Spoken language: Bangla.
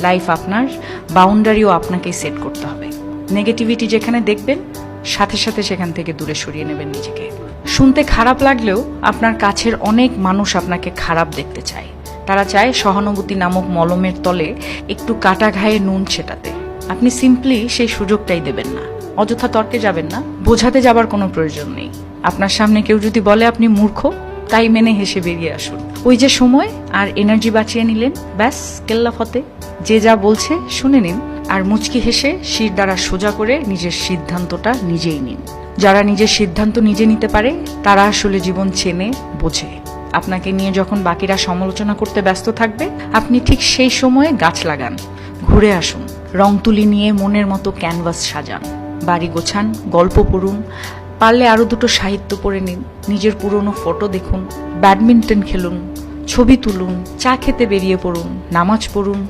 লাইফ আপনার, বাউন্ডারিও আপনাকেই সেট করতে হবে। নেগেটিভিটি যেখানে দেখবেন সাথে সাথে সেখান থেকে দূরে সরিয়ে নেবেন নিজেকে। শুনতে খারাপ লাগলেও আপনার কাছের অনেক মানুষ আপনাকে খারাপ দেখতে চায়। তারা চায় সহানুভূতি নামক মলমের তলে একটু কাটা ঘায়ে নুন ছেটাতে। আপনি সিম্পলি সেই সুযোগটাই দেবেন না। অযথা তর্কে যাবেন না, বোঝাতে যাবার কোনো প্রয়োজন নেই। আপনার সামনে কেউ যদি বলে আপনি মূর্খ, তাই মেনে হেসে বেরিয়ে আসুন। ওই যে সময় আর এনার্জি বাঁচিয়ে নিলেন, ব্যাস কেল্লা ফতে। যে যা বলছে শুনে নিন, আর মুচকি হেসে শির দ্বারা সোজা করে নিজের সিদ্ধান্তটা নিজেই নিন। যারা নিজের সিদ্ধান্ত নিজে নিতে পারে তারা আসলে জীবন চেনে, বোঝে। আপনাকে নিয়ে যখন বাকিরা সমালোচনা করতে ব্যস্ত থাকবে, আপনি ঠিক সেই সময়ে গাছ লাগান, ঘুরে আসুন, রং তুলি নিয়ে মনের মতো ক্যানভাস সাজান, বাড়ি গোছান, গল্প পড়ুন, পারলে আরো দুটো সাহিত্য পড়ে নিন, নিজের পুরনো ফটো দেখুন, ব্যাডমিন্টন খেলুন, ছবি তুলুন, চা খেতে বেরিয়ে পড়ুন, নামাজ পড়ুন।